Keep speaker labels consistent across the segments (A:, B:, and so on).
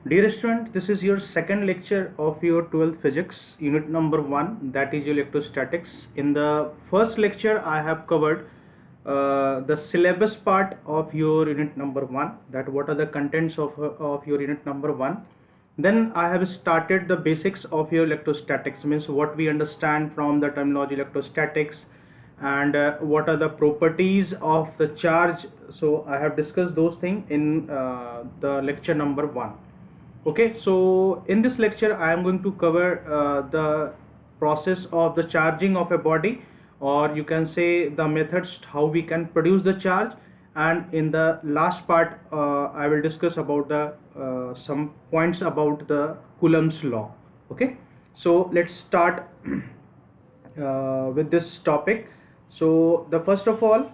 A: Dear student, this is your second lecture of your 12th physics, unit number 1, that is electrostatics. In the first lecture, I have covered the syllabus part of your unit number 1, that what are the contents of your unit number 1. Then I have started the basics of your electrostatics, means what we understand from the terminology electrostatics, and what are the properties of the charge. So I have discussed those things in the lecture number 1. Okay, so in this lecture I am going to cover the process of the charging of a body, or you can say the methods how we can produce the charge, and in the last part I will discuss about the some points about the Coulomb's law. Okay, so let's start with this topic. So the first of all,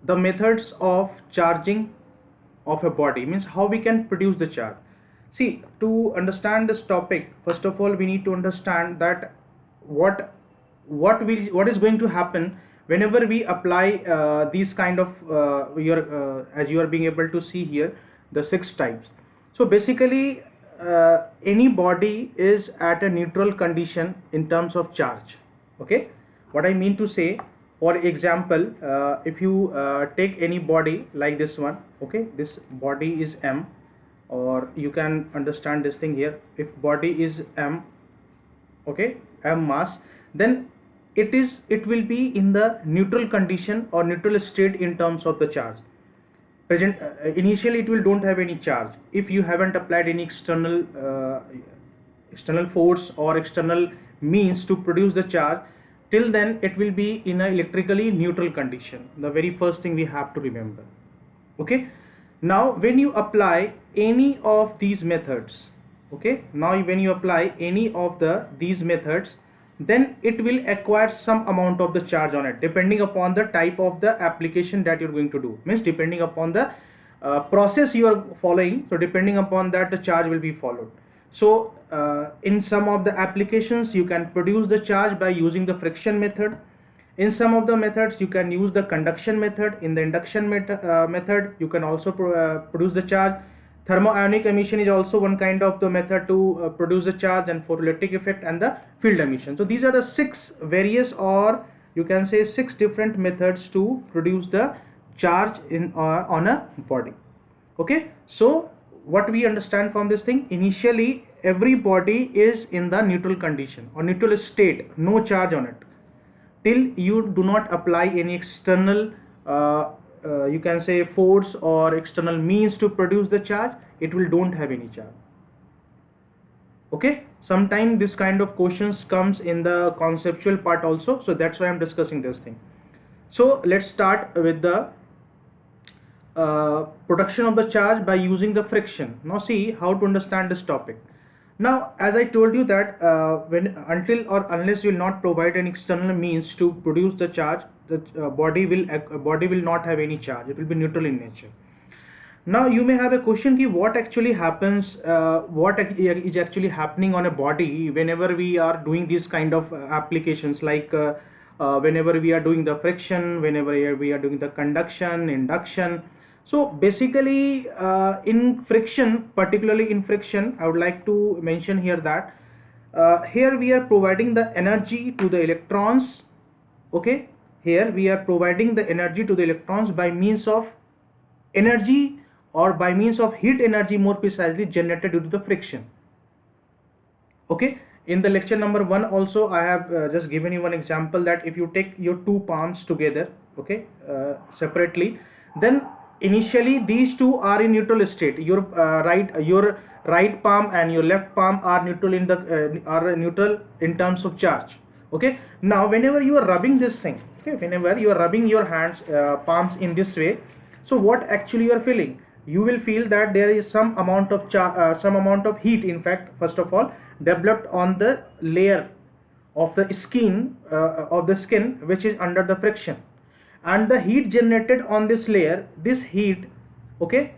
A: the methods of charging of a body, means how we can produce the charge. See, to understand this topic, first of all we need to understand that what is going to happen whenever we apply these kind of your as you are being able to see here, the 6 types. So basically any body is at a neutral condition in terms of charge. Okay, what I mean to say, for example, if you take any body like this one, okay, this body is M, or you can understand this thing here, if body is M, okay, M mass, then it will be in the neutral condition or neutral state in terms of the charge. Present initially it will don't have any charge if you haven't applied any external force or external means to produce the charge. Till then it will be in a electrically neutral condition, the very first thing we have to remember. Okay, now when you apply any of these methods, okay, now when you apply any of these methods, then it will acquire some amount of the charge on it, depending upon the type of the application that you're going to do, means depending upon the process you are following. So depending upon that, the charge will be followed. So in some of the applications you can produce the charge by using the friction method. In some of the methods you can use the conduction method. In the induction method you can also produce the charge. Thermoionic emission is also one kind of the method to produce the charge, and photoelectric effect and the field emission. So these are the 6 various, or you can say 6 different methods to produce the charge in on a body. Okay, so what we understand from this thing, initially every body is in the neutral condition or neutral state, no charge on it, till you do not apply any external you can say force or external means to produce the charge, it will don't have any charge. Okay, sometimes this kind of questions comes in the conceptual part also, so that's why I'm discussing this thing. So let's start with the production of the charge by using the friction. Now see how to understand this topic. Now as I told you that when until or unless you will not provide an external means to produce the charge, the body will not have any charge, it will be neutral in nature. Now you may have a question ki what actually happens, what is actually happening on a body whenever we are doing these kind of applications, like whenever we are doing the friction, whenever we are doing the conduction, induction. So basically in friction, particularly in friction, I would like to mention here that here we are providing the energy to the electrons. Okay, here we are providing the energy to the electrons by means of energy, or by means of heat energy, more precisely generated due to the friction. Okay, in the lecture number 1 also I have just given you one example, that if you take your 2 palms together, okay, separately, then initially these two are in neutral state. Your right palm and your left palm are neutral in terms of charge. Okay, now whenever you are rubbing this thing, okay, whenever you are rubbing your hands palms in this way, so what actually you are feeling, you will feel that there is some amount of heat, in fact, first of all developed on the layer of the skin which is under the friction, and the heat generated on this layer, this heat, okay,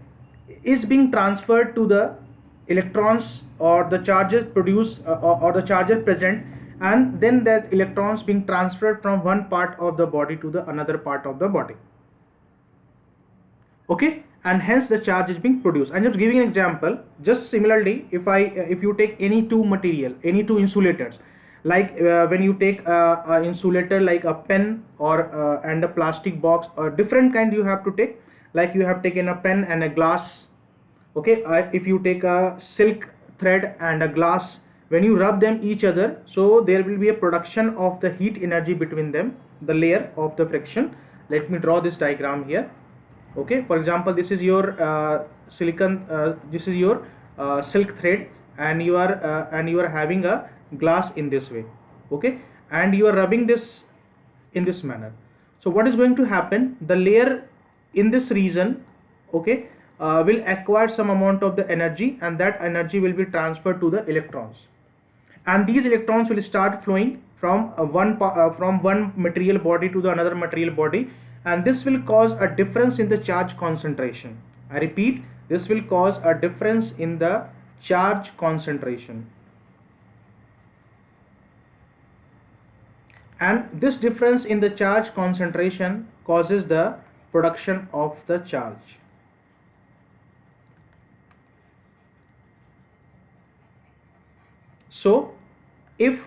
A: is being transferred to the electrons or the charges produced or the charges present, and then that electrons being transferred from one part of the body to the another part of the body. Okay, and hence the charge is being produced. I'm just giving an example. Just similarly, if you take any two material, any two insulators, like when you take a insulator like a pen or and a plastic box, or different kind you have to take, like you have taken a pen and a glass. Okay, if you take a silk thread and a glass, when you rub them each other, so there will be a production of the heat energy between them, the layer of the friction. Let me draw this diagram here. Okay, for example, this is your this is your silk thread, and you are having a glass in this way. Okay, and you are rubbing this in this manner. So what is going to happen, the layer in this region, okay, will acquire some amount of the energy, and that energy will be transferred to the electrons, and these electrons will start flowing from one material body to the another material body, and this will cause a difference in the charge concentration. I repeat, this will cause a difference in the charge concentration, and this difference in the charge concentration causes the production of the charge. So if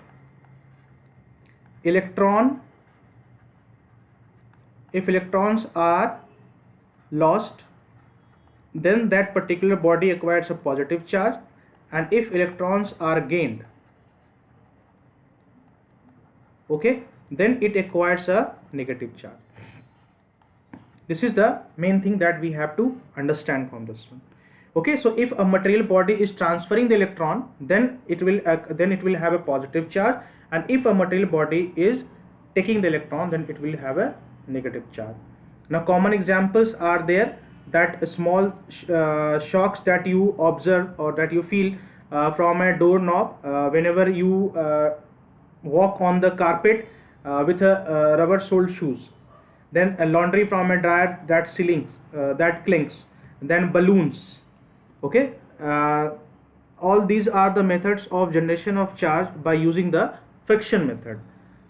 A: electrons are lost, then that particular body acquires a positive charge, and if electrons are gained, okay, then it acquires a negative charge. This is the main thing that we have to understand from this one. Okay, so if a material body is transferring the electron, then it will have a positive charge, and if a material body is taking the electron, then it will have a negative charge. Now common examples are there, that small shocks that you observe or that you feel from a doorknob whenever you walk on the carpet with a rubber soled shoes, then a laundry from a dryer that clinks, then balloons. Okay, all these are the methods of generation of charge by using the friction method.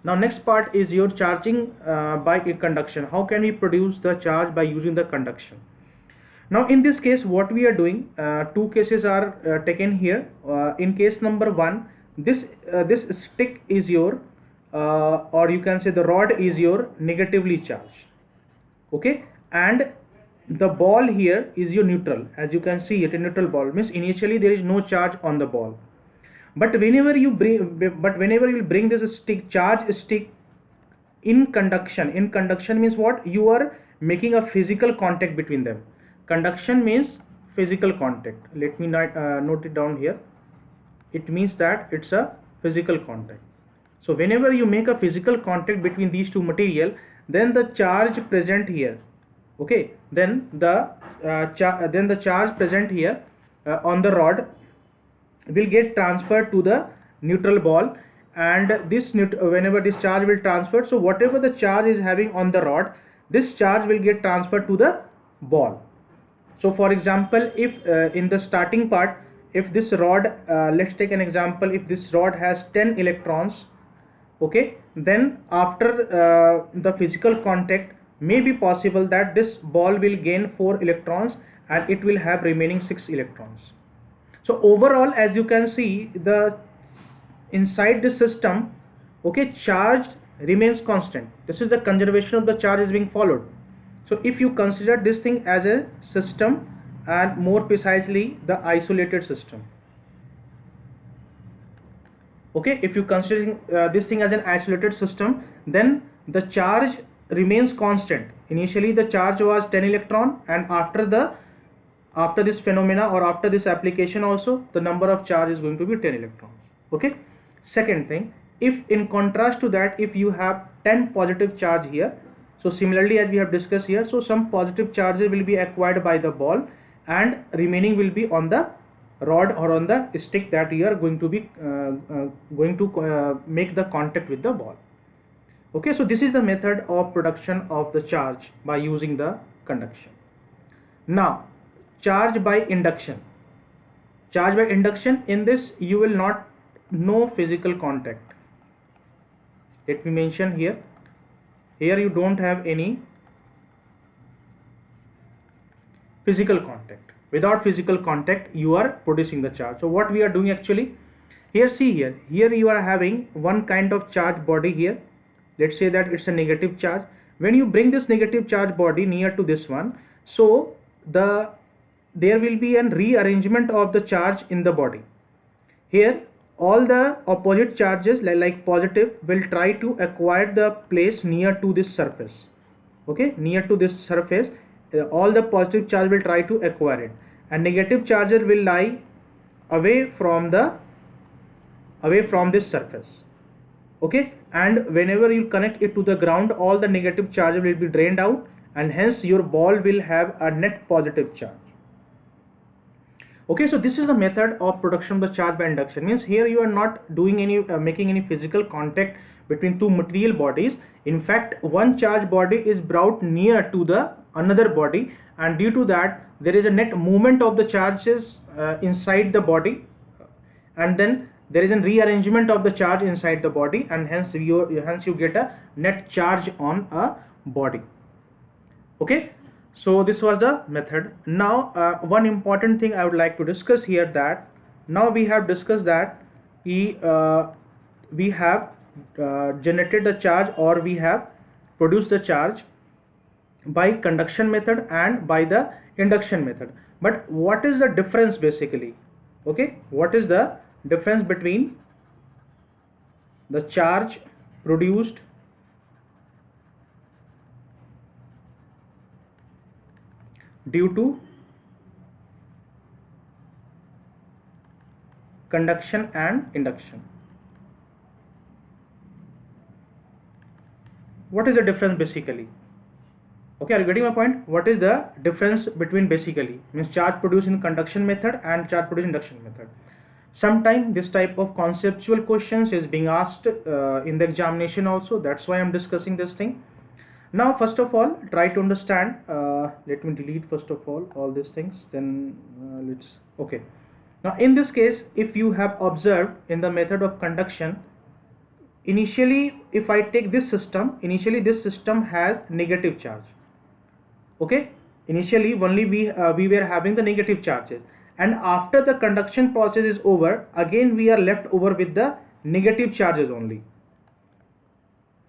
A: Now next part is your charging by conduction. How can we produce the charge by using the conduction? Now in this case, what we are doing, two cases are taken here. In case number one, this stick is your or you can say the rod is your negatively charged. Okay, and the ball here is your neutral. As you can see, it a neutral ball means initially there is no charge on the ball, but whenever you bring this charge stick in conduction means what? You are making a physical contact between them. Conduction means physical contact. Let me note it down here. It means that it's a physical contact. So whenever you make a physical contact between these two material, then the charge present here, okay, then the charge present here on the rod will get transferred to the neutral ball, and whenever this charge will transfer, so whatever the charge is having on the rod, this charge will get transferred to the ball. So for example, if in the starting part, if this rod, let's take an example, if this rod has 10 electrons, okay, then after the physical contact, may be possible that this ball will gain 4 electrons and it will have remaining 6 electrons. So overall, as you can see, the inside the system, okay, charge remains constant. This is the conservation of the charge is being followed. So if you consider this thing as a system, and more precisely the isolated system, okay, if you consider this thing as an isolated system, then the charge remains constant. Initially the charge was 10 electron, and after this phenomena or after this application also, the number of charge is going to be 10 electrons. Okay, second thing, if in contrast to that, if you have 10 positive charge here, so similarly as we have discussed here, so some positive charges will be acquired by the ball and remaining will be on the rod or on the stick that you are going to be make the contact with the ball. Okay, so this is the method of production of the charge by using the conduction. Now charge by induction. Charge by induction, in this you will not know physical contact. Let me mention here you don't have any physical contact. Without physical contact you are producing the charge. So what we are doing actually, here you are having one kind of charge body here. Let's say that it's a negative charge. When you bring this negative charge body near to this one, so there will be a rearrangement of the charge in the body. Here all the opposite charges like positive will try to acquire the place near to this surface. Okay, near to this surface, all the positive charge will try to acquire it, and negative charges will lie away from this surface. Okay, and whenever you connect it to the ground, all the negative charge will be drained out, and hence your ball will have a net positive charge. Okay, so this is a method of production of the charge by induction. Means here you are not doing any making any physical contact between two material bodies. In fact, one charge body is brought near to the another body, and due to that there is a net movement of the charges inside the body, and then there is a rearrangement of the charge inside the body, and hence you get a net charge on a body. Okay, so this was the method. Now one important thing I would like to discuss here, that now we have discussed that we have generated the charge, or we have produced the charge by conduction method and by the induction method. But what is the difference basically? Okay, what is the difference between the charge produced due to conduction and induction? What is the difference basically? Okay, are you getting my point? What is the difference between basically means charge produced in conduction method and charge produced in induction method? Sometimes this type of conceptual questions is being asked in the examination also. That's why I'm discussing this thing. Now first of all, try to understand. Let me delete first of all these things, then okay. Now in this case, if you have observed in the method of conduction, initially if I take this system, initially this system has negative charge. Okay, initially only we were having the negative charges, and after the conduction process is over, again we are left over with the negative charges only.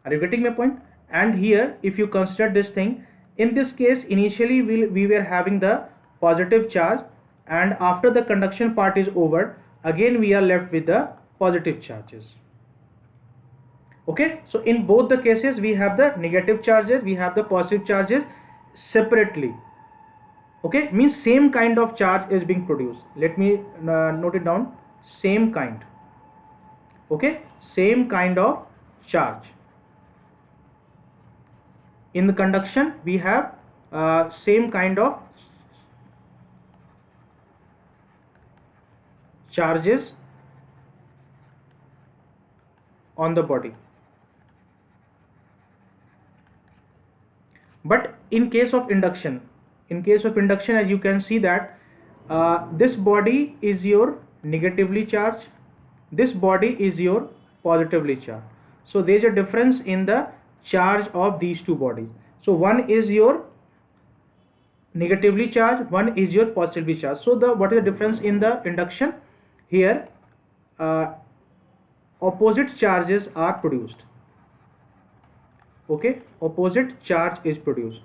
A: Are you getting my point? And here if you consider this thing, in this case initially we were having the positive charge, and after the conduction part is over, again we are left with the positive charges. Okay, so in both the cases we have the negative charges, we have the positive charges separately. Okay, means same kind of charge is being produced. Let me note it down, same kind. Okay, same kind of charge. In the conduction we have same kind of charges on the body. But in case of induction, as you can see that this body is your negatively charged, this body is your positively charged. So there is a difference in the charge of these two bodies. So one is your negatively charged, one is your positively charged. So what is the difference in the induction? Here opposite charges are produced. Okay, opposite charge is produced.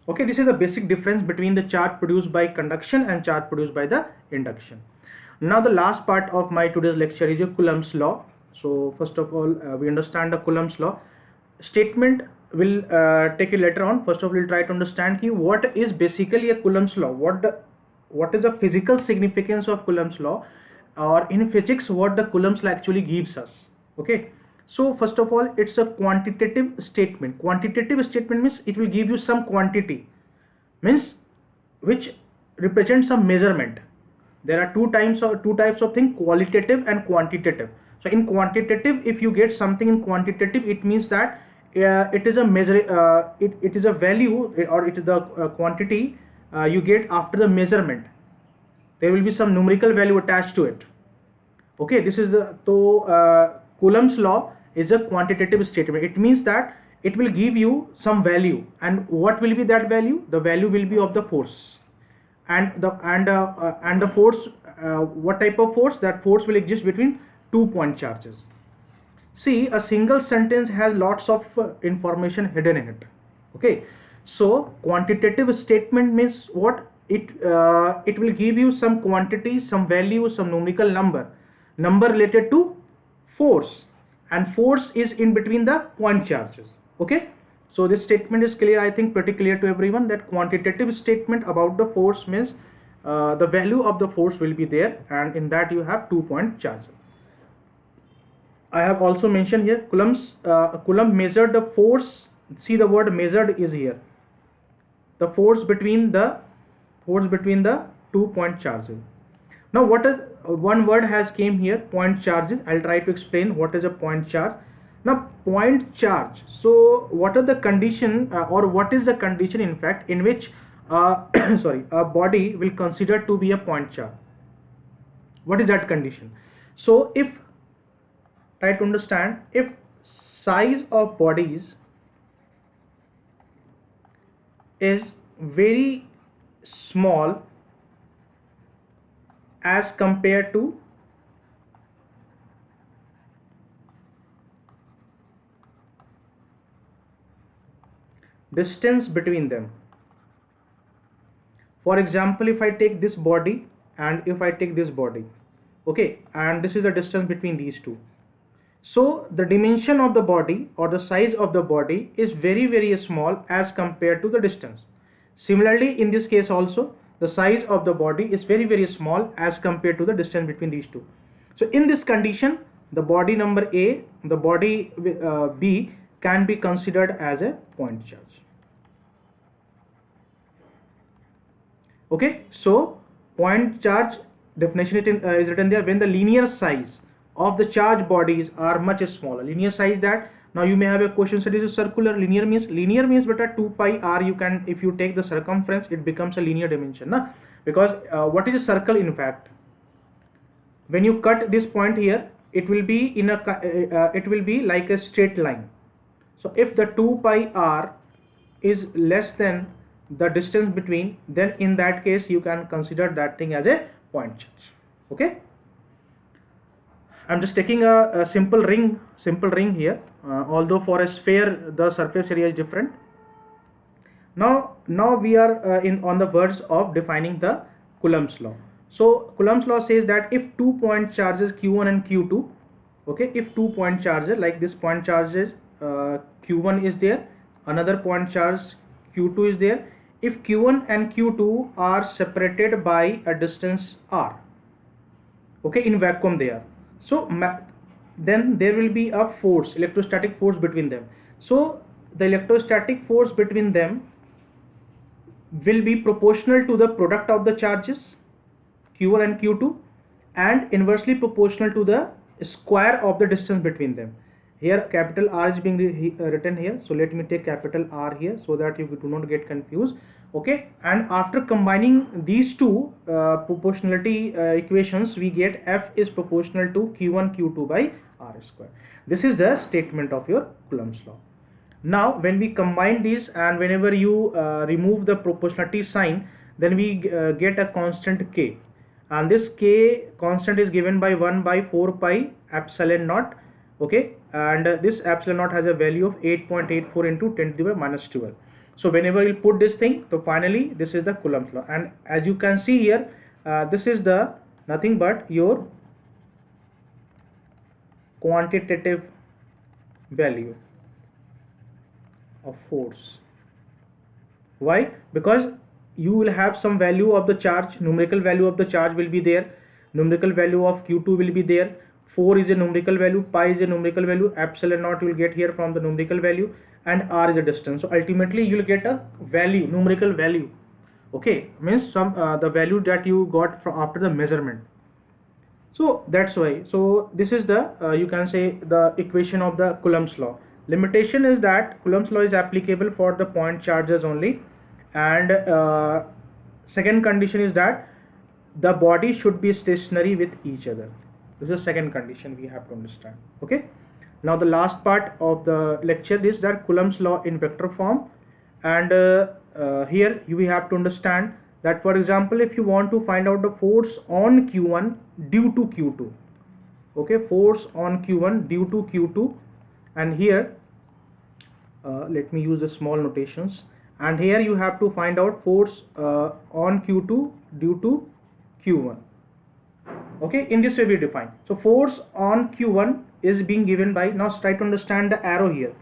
A: Okay, this is the basic difference between the charge produced by conduction and charge produced by the induction. Now the last part of my today's lecture is your Coulomb's law. So first of all, we understand the Coulomb's law. Statement will take it later on. First of all, we'll try to understand what is basically a Coulomb's law. What is the physical significance of Coulomb's law, or in physics what the Coulomb's law actually gives us. Okay, so first of all, it's a quantitative statement. Quantitative statement means it will give you some quantity, means which represents some measurement. There are two types of thing, qualitative and quantitative. So in quantitative, if you get something in quantitative, it means that it is a measure, it is a value, or it is the quantity you get after the measurement. There will be some numerical value attached to it. Okay, this is the Coulomb's law is a quantitative statement. It means that it will give you some value, and what will be that value? The value will be of the force, and the force, what type of force? That force will exist between 2 point charges. See, a single sentence has lots of information hidden in it. Okay, so quantitative statement means what? It will give you some quantity, some value, some numerical number related to force, and force is in between the point charges. Okay, so this statement is clear, I think pretty clear to everyone, that quantitative statement about the force means the value of the force will be there, and in that you have 2 point charges. I have also mentioned here Coulomb measured the force. See, the word measured is here. The force between the 2 point charges. Now, what is one word has came here? Point charges. I'll try to explain what is a point charge. Now, point charge. So, what are the condition or what is the condition in fact in which a body will consider to be a point charge? What is that condition? So, if try to understand, if size of bodies is very small as compared to distance between them. For example, if I take this body and if I take this body, okay, and this is the distance between these two. So the dimension of the body or the size of the body is very small as compared to the distance. Similarly, in this case also, the size of the body is very small as compared to the distance between these two. So in this condition, the body number A, the body B can be considered as a point charge. Okay, so point charge definition is written there: when the linear size of the charged bodies are much smaller. Linear size, that now you may have a question, so this is circular. Linear means beta 2 pi r. You can, if you take the circumference, it becomes a linear dimension, na? Because what is a circle in fact? When you cut this point here, it will be in a it will be like a straight line. So if the 2 pi r is less than the distance between, then in that case you can consider that thing as a point charge. Okay, I'm just taking a simple ring here, although for a sphere the surface area is different. Now we are on the verge of defining the Coulomb's law. So Coulomb's law says that if 2 point charges Q1 and Q2, okay, if 2 point charges like this point charges Q1 is there, another point charge Q2 is there. If Q1 and Q2 are separated by a distance r, okay, in vacuum they are, so then there will be a force, electrostatic force between them. So the electrostatic force between them will be proportional to the product of the charges Q1 and Q2, and inversely proportional to the square of the distance between them. Here capital R is being written here, so let me take capital R here so that you do not get confused. Okay, and after combining these two proportionality equations, we get F is proportional to Q1 Q2 by R square. This is the statement of your Coulomb's law. Now when we combine these, and whenever you remove the proportionality sign, then we get a constant K, and this K constant is given by 1 by 4 pi epsilon naught. Okay, and this epsilon naught has a value of 8.84 into 10 to the power minus 12. So whenever you put this thing, so finally this is the Coulomb's law, and as you can see here, this is the nothing but your quantitative value of force. Why? Because you will have some value of the charge, numerical value of the charge will be there, numerical value of Q2 will be there, 4 is a numerical value, pi is a numerical value, epsilon naught you will get here from the numerical value, and r is a distance. So ultimately you will get a value, numerical value. Okay, means some the value that you got from after the measurement. So that's why. So this is the you can say the equation of the Coulomb's law. Limitation is that Coulomb's law is applicable for the point charges only, and second condition is that the body should be stationary with each other. This is the second condition we have to understand. Okay, Now the last part of the lecture is that Coulomb's law in vector form, and here we have to understand that, for example, if you want to find out the force on Q1 due to Q2, okay, force on Q1 due to Q2, and here let me use the small notations, and here you have to find out force on Q2 due to Q1. Okay, in this way we define. So force on Q1 is being given by, now try to understand the arrow here.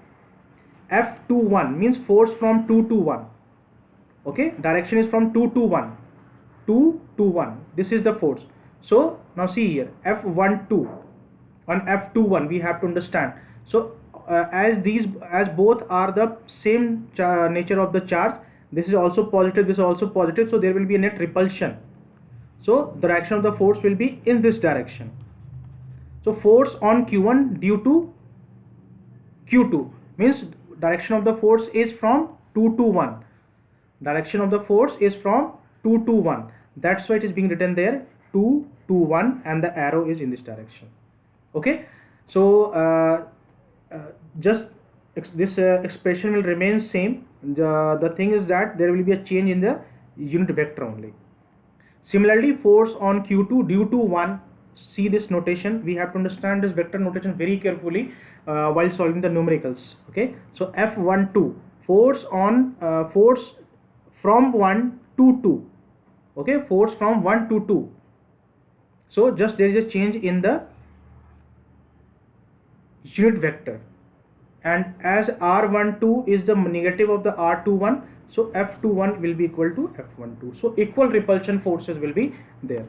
A: F21 means force from 2 to 1. Okay, direction is from 2 to 1. 2 to 1. This is the force. So now see here, F12 and F21 we have to understand. So as both are the same nature of the charge, this is also positive, this is also positive, so there will be a net repulsion. So the direction of the force will be in this direction. So force on Q1 due to Q2 means direction of the force is from 2 to 1. Direction of the force is from 2 to 1. That's why it is being written there 2 to 1, and the arrow is in this direction. Okay, so just this expression will remain same. The thing is that there will be a change in the unit vector only. Similarly, force on Q2 due to 1, see this notation, we have to understand this vector notation very carefully while solving the numericals. Okay, so F12, force on force from 1 to 2. Okay, force from 1 to 2. So just there is a change in the unit vector, and as R12 is the negative of the R21, so F21 will be equal to F12. So equal repulsion forces will be there.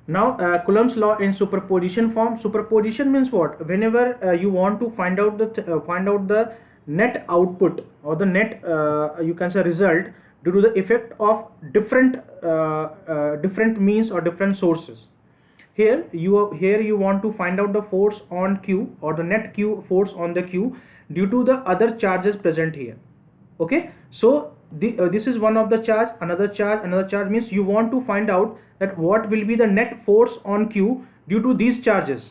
A: Now Coulomb's law in superposition form. Superposition means what? Whenever you want to find out the net output or the net you can say result due to the effect of different means or different sources. Here you want to find out the force on Q or the net Q force on the Q due to the other charges present here. Okay, so this is one of the charge, another charge means you want to find out that what will be the net force on Q due to these charges.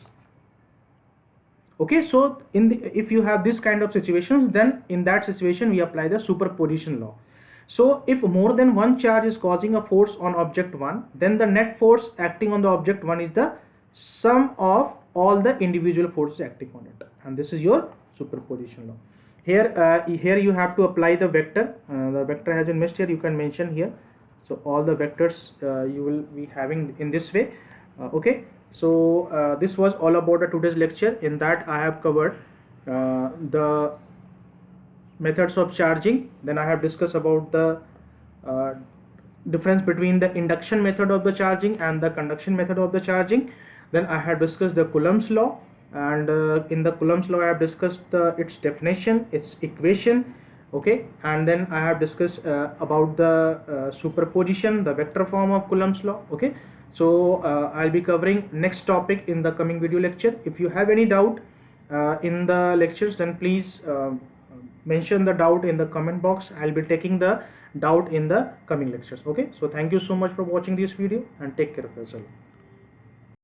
A: Okay, so if you have this kind of situations, then in that situation we apply the superposition law. So if more than one charge is causing a force on object 1, then the net force acting on the object 1 is the sum of all the individual forces acting on it, and this is your superposition law. Here you have to apply the vector. The vector has been missed here, you can mention here. So all the vectors you will be having in this way. Okay, so this was all about the today's lecture. In that I have covered the methods of charging, then I have discussed about the difference between the induction method of the charging and the conduction method of the charging. Then I have discussed the Coulomb's law, and in the Coulomb's law I have discussed its definition, its equation. Okay, and then I have discussed about the superposition, the vector form of Coulomb's law. Okay, so I'll be covering next topic in the coming video lecture. If you have any doubt in the lectures, then please mention the doubt in the comment box. I'll be taking the doubt in the coming lectures. Okay, so thank you so much for watching this video, and take care of yourself.